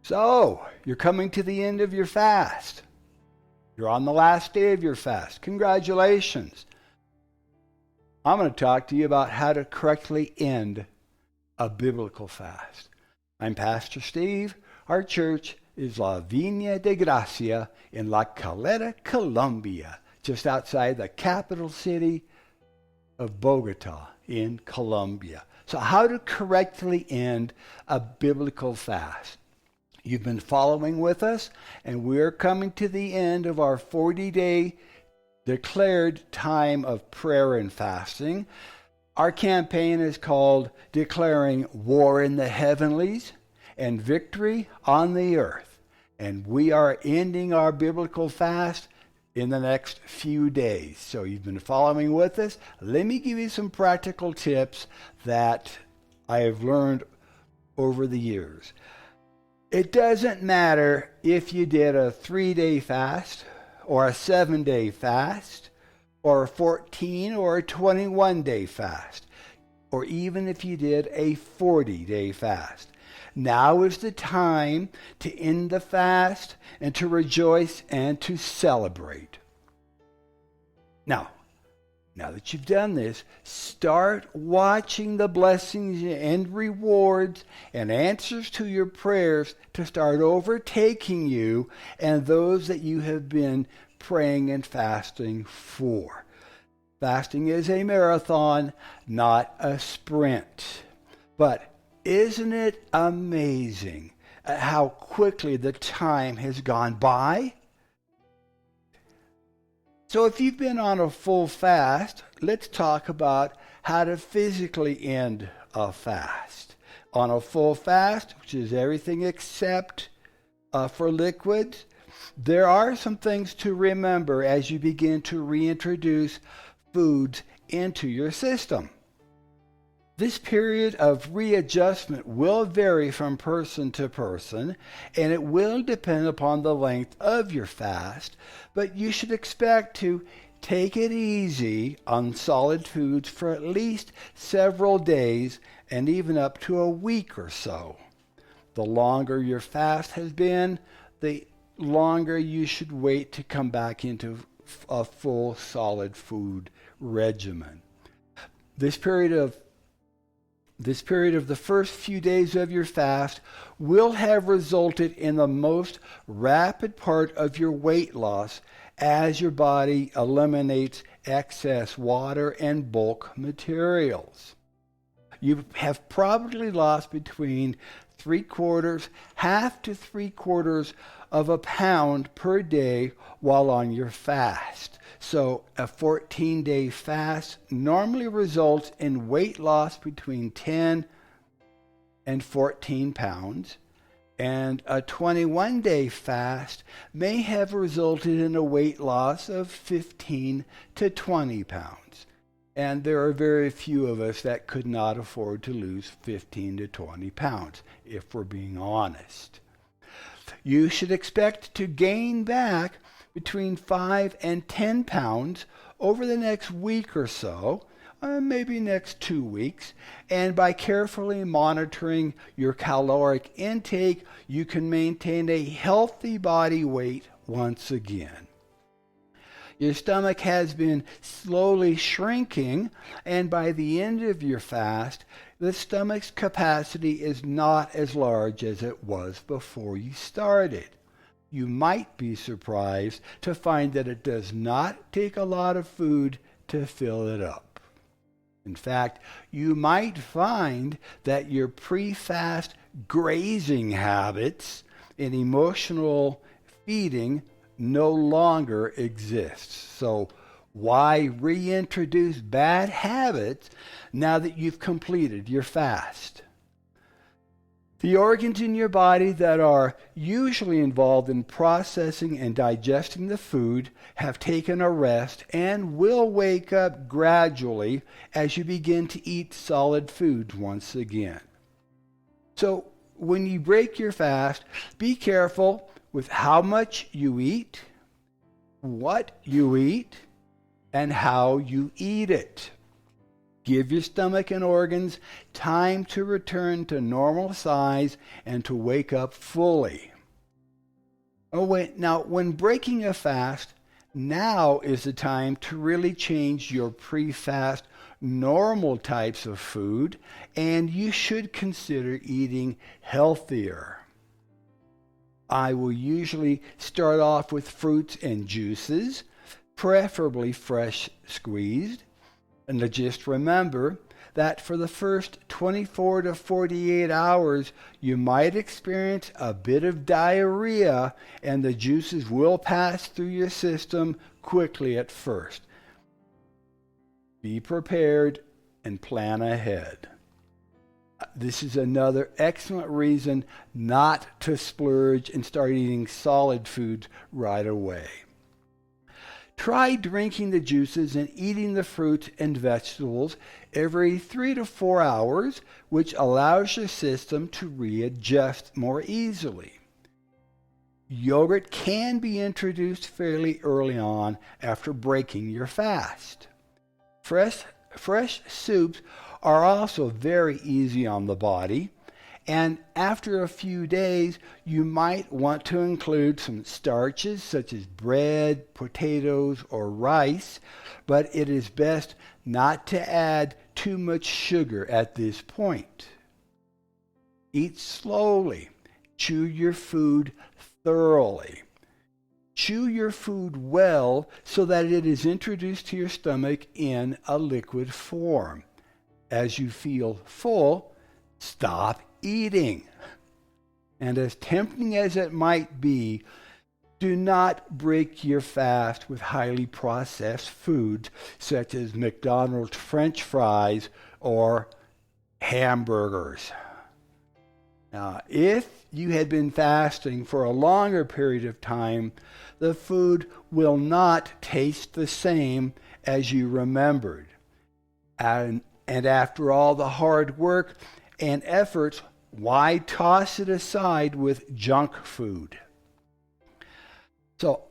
So, you're coming to the end of your fast. You're on the last day of your fast. Congratulations. I'm going to talk to you about how to correctly end a biblical fast. I'm Pastor Steve. Our church is La Viña de Gracia in La Caleta, Colombia, just outside the capital city of Bogota in Colombia. So how to correctly end a biblical fast. You've been following with us, and we're coming to the end of our 40-day declared time of prayer and fasting. Our campaign is called Declaring War in the Heavenlies and Victory on the Earth. And we are ending our biblical fast in the next few days. So you've been following with us. Let me give you some practical tips that I have learned over the years. It doesn't matter if you did a 3-day fast or a 7-day fast or a 14 or a 21-day fast, or even if you did a 40-day fast. Now is the time to end the fast and to rejoice and to celebrate. Now that you've done this, start watching the blessings and rewards and answers to your prayers to start overtaking you and those that you have been praying and fasting for. Fasting is a marathon, not a sprint. But isn't it amazing how quickly the time has gone by? So if you've been on a full fast, let's talk about how to physically end a fast. On a full fast, which is everything except for liquids, there are some things to remember as you begin to reintroduce foods into your system. This period of readjustment will vary from person to person, and it will depend upon the length of your fast, but you should expect to take it easy on solid foods for at least several days and even up to a week or so. The longer your fast has been, the longer you should wait to come back into a full solid food regimen. This period of the first few days of your fast will have resulted in the most rapid part of your weight loss as your body eliminates excess water and bulk materials. You have probably lost between half to 3/4 of a pound per day while on your fast. So a 14-day fast normally results in weight loss between 10 and 14 pounds, and a 21-day fast may have resulted in a weight loss of 15 to 20 pounds. And there are very few of us that could not afford to lose 15 to 20 pounds, if we're being honest. You should expect to gain back between 5 and 10 pounds over the next week or so, maybe next 2 weeks, and by carefully monitoring your caloric intake, you can maintain a healthy body weight once again. Your stomach has been slowly shrinking, and by the end of your fast, the stomach's capacity is not as large as it was before you started. You might be surprised to find that it does not take a lot of food to fill it up. In fact, you might find that your pre-fast grazing habits and emotional feeding no longer exists. So why reintroduce bad habits now that you've completed your fast? The organs in your body that are usually involved in processing and digesting the food have taken a rest and will wake up gradually as you begin to eat solid foods once again. So when you break your fast, be careful with how much you eat, what you eat, and how you eat it. Give your stomach and organs time to return to normal size and to wake up fully. Now, when breaking a fast, now is the time to really change your pre-fast normal types of food, and you should consider eating healthier. I will usually start off with fruits and juices, preferably fresh squeezed. And just remember that for the first 24 to 48 hours, you might experience a bit of diarrhea, and the juices will pass through your system quickly at first. Be prepared and plan ahead. This is another excellent reason not to splurge and start eating solid foods right away. Try drinking the juices and eating the fruits and vegetables every 3 to 4 hours, which allows your system to readjust more easily. Yogurt can be introduced fairly early on after breaking your fast. Fresh soups are also very easy on the body, and after a few days, you might want to include some starches such as bread, potatoes, or rice, but it is best not to add too much sugar at this point. Eat slowly. Chew your food thoroughly. Chew your food well so that it is introduced to your stomach in a liquid form. As you feel full, stop eating. And as tempting as it might be, do not break your fast with highly processed foods such as McDonald's French fries or hamburgers. Now, if you had been fasting for a longer period of time, the food will not taste the same as you remembered. And after all the hard work and efforts, why toss it aside with junk food? So,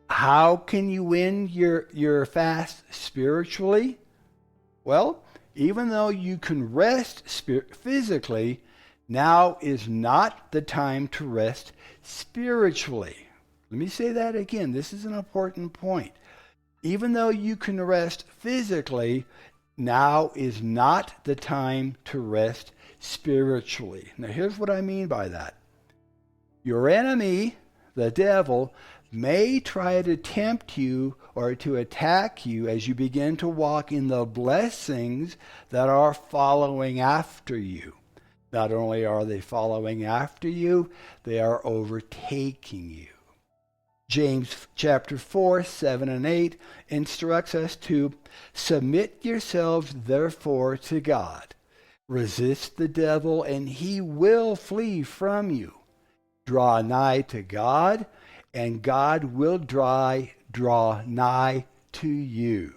how can you win your fast spiritually? Well, even though you can rest physically, now is not the time to rest spiritually. Let me say that again. This is an important point. Even though you can rest physically, now is not the time to rest spiritually. Now, here's what I mean by that. Your enemy, the devil, may try to tempt you or to attack you as you begin to walk in the blessings that are following after you. Not only are they following after you, they are overtaking you. James chapter 4, 7 and 8 instructs us to submit yourselves therefore to God. Resist the devil and he will flee from you. Draw nigh to God and God will draw nigh to you.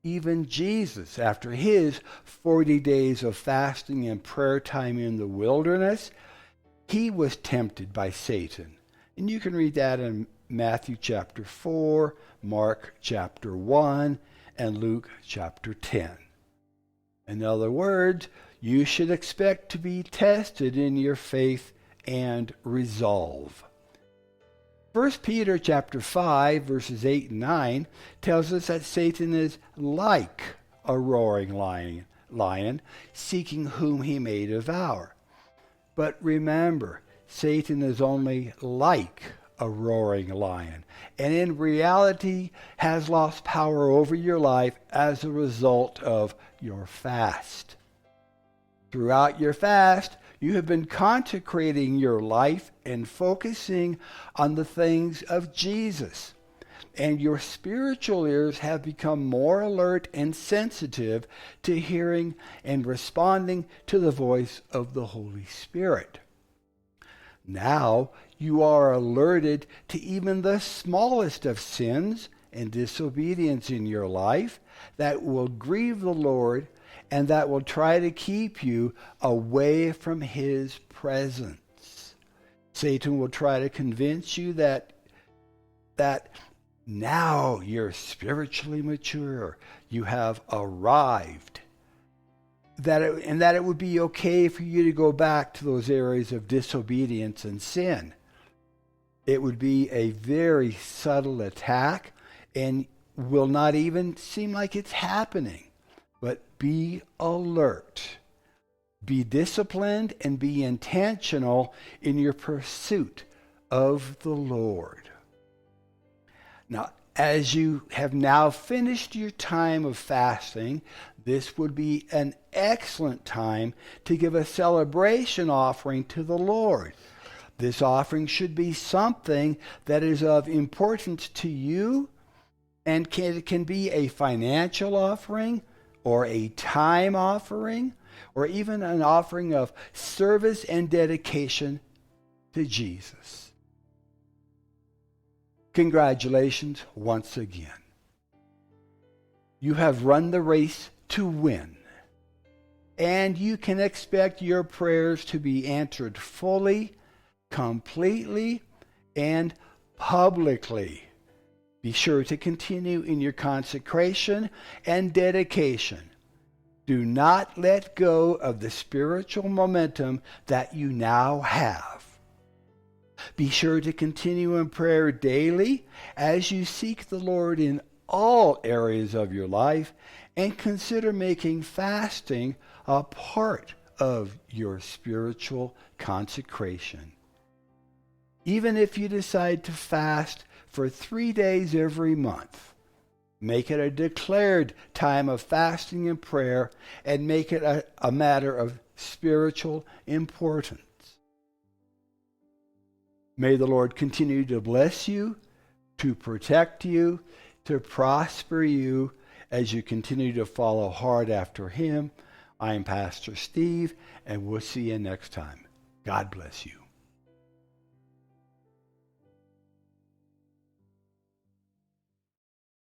Even Jesus, after his 40 days of fasting and prayer time in the wilderness, he was tempted by Satan. And you can read that in Matthew chapter 4, Mark chapter 1, and Luke chapter 10. In other words, you should expect to be tested in your faith and resolve. 1 Peter chapter 5, verses 8 and 9 tells us that Satan is like a roaring lion, seeking whom he may devour. But remember, Satan is only like a roaring lion, and in reality has lost power over your life as a result of your fast. Throughout your fast, you have been consecrating your life and focusing on the things of Jesus. And your spiritual ears have become more alert and sensitive to hearing and responding to the voice of the Holy Spirit. Now you are alerted to even the smallest of sins and disobedience in your life that will grieve the Lord and that will try to keep you away from his presence. Satan will try to convince you that Now you're spiritually mature. You have arrived. That it would be okay for you to go back to those areas of disobedience and sin. It would be a very subtle attack and will not even seem like it's happening. But be alert. Be disciplined and be intentional in your pursuit of the Lord. Now, as you have now finished your time of fasting, this would be an excellent time to give a celebration offering to the Lord. This offering should be something that is of importance to you, and it can be a financial offering or a time offering or even an offering of service and dedication to Jesus. Congratulations once again. You have run the race to win, and you can expect your prayers to be answered fully, completely, and publicly. Be sure to continue in your consecration and dedication. Do not let go of the spiritual momentum that you now have. Be sure to continue in prayer daily as you seek the Lord in all areas of your life, and consider making fasting a part of your spiritual consecration. Even if you decide to fast for 3 days every month, make it a declared time of fasting and prayer, and make it a matter of spiritual importance. May the Lord continue to bless you, to protect you, to prosper you as you continue to follow hard after Him. I am Pastor Steve, and we'll see you next time. God bless you.